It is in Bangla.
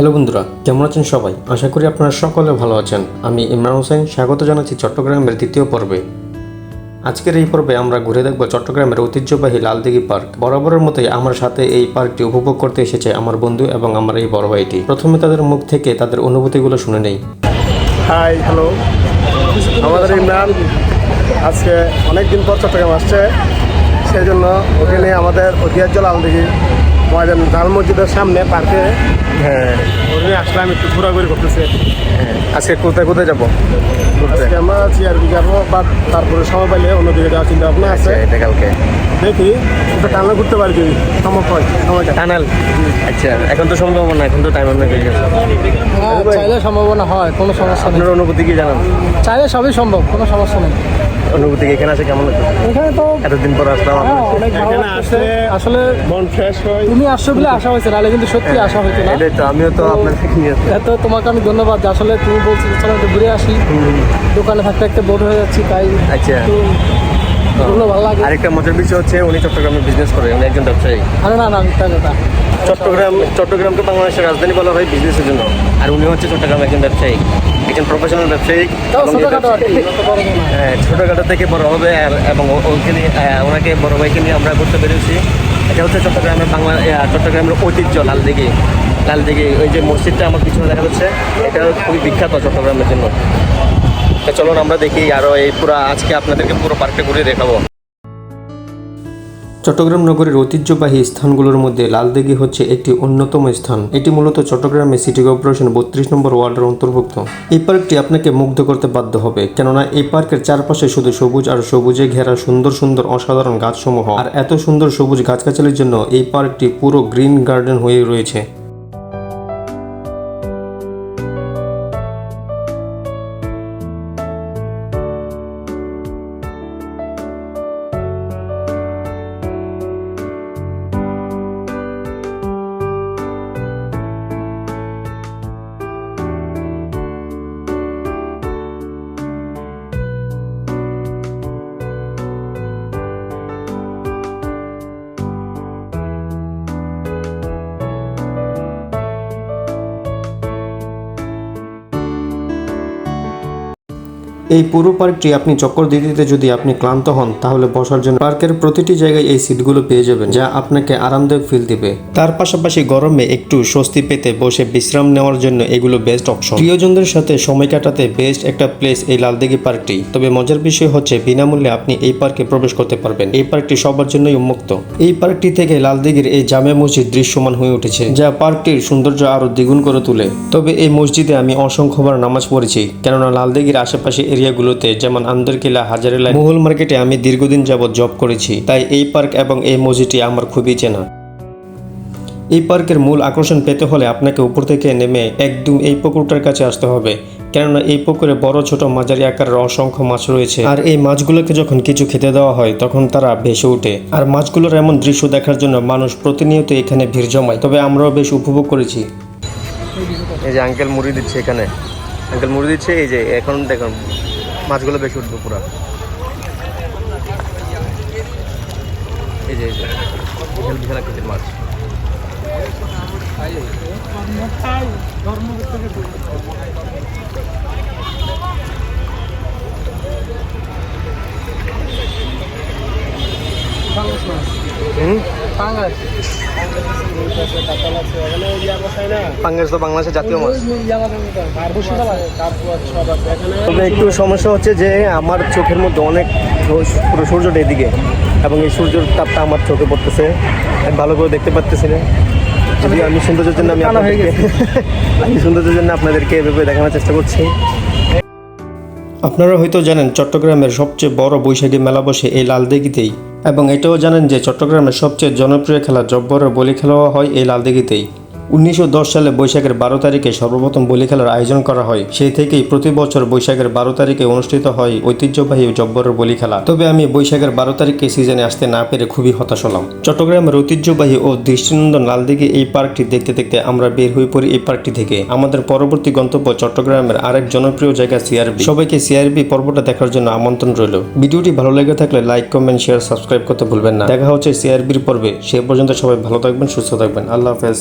হ্যালো বন্ধুরা, কেমন আছেন সবাই? আশা করি আপনারা সকলে ভালো আছেন। আমি ইমরান হোসেন, স্বাগত জানাচ্ছি চট্টগ্রামের দ্বিতীয় পর্বে। আজকের এই পর্বে আমরা ঘুরে দেখব চট্টগ্রামের ঐতিহ্যবাহী লালদিঘি পার্ক। বরাবরের মতোই আমার সাথে এই পার্কটি উপভোগ করতে এসেছে আমার বন্ধু এবং আমার এই বড় ভাইটি। প্রথমে তাদের মুখ থেকে তাদের অনুভূতিগুলো শুনে নেই। হাই, হ্যালো, আমাদের ইমরান আজকে অনেকদিন পর চট্টগ্রাম আসছে, সেই জন্য ওখানে আমাদের ঐতিহ্য লালদিঘি ময়দান জাল মসজিদের সামনে পার্কে ওখানে আসলাম, একটু ঘোরাঘুরি করতেছে। আজকে কোথায় কোথায় যাবো? আজকে আমরা চিয়ারবি যাবো, বা তারপরে সময় পাইলে অন্যদিকে যাওয়ার চিন্তা ভাবনা আছে। এটা কালকে দেখি একটা টানলে ঘুরতে পারি যদি সম্ভব হয় সময়টা। টানেল? আচ্ছা, এখন তো সম্ভব না, এখন তো টাইম অনেক হয়ে গেছে। চাইলে সম্ভাবনা হয়, কোনো সমস্যা নেই। আপনার অনুভূতি কি জানান? চাইলে সবই সম্ভব, কোনো সমস্যা নেই। অনুভূতি এখানে আসে কেমন লাগে? এখানে তো এতদিন পর আসলাম। অনেক ভালো এখানে লাগছে। আসলে মন ফ্রেশ হয়। তুমি আসছো বলে আশা হয়েছে, নাহলে কিন্তু সত্যি আশা হইতো না। এটাই তো, আমিও তো আপনার থেকে এত তোমাকে আমি ধন্যবাদ যে আসলে তুমি বলছো যে চলো একটু ঘুরে আসি। দোকানে থাকতে থাকতে বোর হয়ে যাচ্ছি, তাই আচ্ছা। একটু ঘুরলে ভালো লাগে। আরেকটা মজার বিষয় হচ্ছে উনি চট্টগ্রামে বিজনেস করে, উনি একজন ব্যবসায়ী। আরে না না, মিথ্যা কথা। চট্টগ্রামকে বাংলাদেশের রাজধানী বলা হয় বিজনেসের জন্য, আর উনি হচ্ছে চট্টগ্রামে একজন ব্যবসায়ী, একজন প্রফেশনাল ব্যবসায়ী। তাও এবং ছোটখাটো আর কি, অত বড় না। ছোটখাটো থেকে বড় হবে, এবং ওইখানে ওনাকে বড় ভাইকে নিয়ে আমরা ঘুরতে পেরেছি। এটা হচ্ছে চট্টগ্রামের চট্টগ্রামের ঐতিহ্য লালদিঘি। ওই যে মসজিদটা আমার পিছনে দেখা যাচ্ছে, এটা খুবই বিখ্যাত চট্টগ্রামের জন্য। চলুন আমরা দেখি আরও এই আজকে আপনাদেরকে পুরো পার্কটা ঘুরে দেখাবো। চট্টগ্রাম নগরের ঐতিহ্যবাহী স্থানগুলোর মধ্যে লালদিঘি হচ্ছে একটি অন্যতম স্থান। এটি মূলত চট্টগ্রামে সিটি কর্পোরেশন 32 নম্বর ওয়ার্ডের অন্তর্ভুক্ত। এই পার্কটি আপনাকে মুগ্ধ করতে বাধ্য হবে, কেননা এই পার্কের চারপাশে শুধু সবুজ আর সবুজে ঘেরা সুন্দর সুন্দর অসাধারণ গাছসমূহ। আর এত সুন্দর সবুজ গাছগাছালির জন্য এই পার্কটি পুরো গ্রিন গার্ডেন হয়ে রয়েছে। এই পুরো পার্কটি আপনি চক্কর দিতে দিতে যদি আপনি ক্লান্ত হন, তাহলে বসার জন্য পার্কের প্রতিটি জায়গায় এই সিটগুলো পেয়ে যাবেন, যা আপনাকে আরামদায়ক ফিল দিবে। তার পাশাপাশি গরমে একটু স্বস্তি পেতে বসে বিশ্রাম নেওয়ার জন্য এগুলো বেস্ট অপশন। প্রিয়জনদের সাথে সময় কাটাতে বেস্ট একটা প্লেস এই লালদিঘি পার্কটি। তবে মজার বিষয় হচ্ছে বিনামূল্যে আপনি এই পার্কে প্রবেশ করতে পারবেন। এই পার্কটি সবার জন্যই উন্মুক্ত। এই পার্কটি থেকে লালদিঘির এই জামে মসজিদ দৃশ্যমান হয়ে উঠেছে, যা পার্কটির সৌন্দর্য আরো দ্বিগুণ করে তোলে। তবে এই মসজিদে আমি অসংখ্যবার নামাজ পড়েছি, কেননা লালদিঘির আশেপাশে এরিয়াগুলোতে যেমন আন্দরকিলা, হাজারিলা, মহুল মার্কেটে আমি দীর্ঘদিন যাবৎ জব করেছি, তাই এই পার্ক এবং এই মসজিদটি আমার খুবই চেনা। এই পার্কের মূল আকর্ষণ পেতে হলে আপনাকে উপর থেকে নেমে একদম এই পুকুরটার কাছে আসতে হবে, কেননা এই পুকুরে বড় ছোট মাঝারি আকারের অসংখ্য মাছ রয়েছে। আর এই মাছগুলোকে যখন কিছু খেতে দেওয়া হয় তখন তারা ভেসে ওঠে। আর মাছগুলোর এমন দৃশ্য দেখার জন্য মানুষ প্রতিনিয়ত এখানে ভিড় জমায়। তবে আমরাও বেশ উপভোগ করেছি। এই যে আঙ্কেল মুড়ি দিচ্ছে, এখানে আঙ্কেল মুড়ি দিচ্ছে। এই যে এখন দেখুন মাছগুলো বেশি উঠবে পুরা। এই যে বিশাল আকৃতির মাছ। পাঙ্গাস তো বাংলাদেশের জাতীয় মাছ। তবে একটু সমস্যা হচ্ছে যে আমার চোখের মধ্যে অনেক পুরো সূর্যটা এদিকে, এবং এই সূর্যের তাপটা আমার চোখে পড়তেছে, আমি ভালো করে দেখতে পারতেছি না। যদি আমি সৌন্দর্যের জন্য আপনাদেরকে এভাবে দেখানোর চেষ্টা করছি। আপনারা হয়তো জানেন চট্টগ্রামের সবচেয়ে বড় বৈশাখী মেলা বসে এই লালদিঘিতেই, এবং এটাও জানেন যে চট্টগ্রামের সবচেয়ে জনপ্রিয় খেলা জব্বরের বলি খেলাও হয় এই লালদিঘিতেই। 1910 সালে বৈশাখের 12 তারিখে সর্বপ্রথম বলি খেলার আয়োজন করা হয়। সেই থেকেই প্রতি বছর বৈশাখের 12 তারিখে অনুষ্ঠিত হয় ঐতিহ্যবাহী জব্বরের বলি খেলা। তবে আমি বৈশাখের 12 তারিখে সিজনে আসতে না পেরে খুবই হতাশ হলাম। চট্টগ্রামের ঐতিহ্যবাহী ও দৃষ্টিনন্দন লালদিঘি এই পার্কটি দেখতে দেখতে আমরা বের হয়ে পড়ি এই পার্কটি থেকে। আমাদের পরবর্তী গন্তব্য চট্টগ্রামের আরেক জনপ্রিয় জায়গা সিআরবি। সবাইকে সিআরবি পর্বটা দেখার জন্য আমন্ত্রণ রইল। ভিডিওটি ভালো লেগে থাকলে লাইক, কমেন্ট, শেয়ার, সাবস্ক্রাইব করতে ভুলবেন না। দেখা হচ্ছে সিআরবির পর্বে। সে পর্যন্ত সবাই ভালো থাকবেন, সুস্থ থাকবেন। আল্লাহ হাফেজ।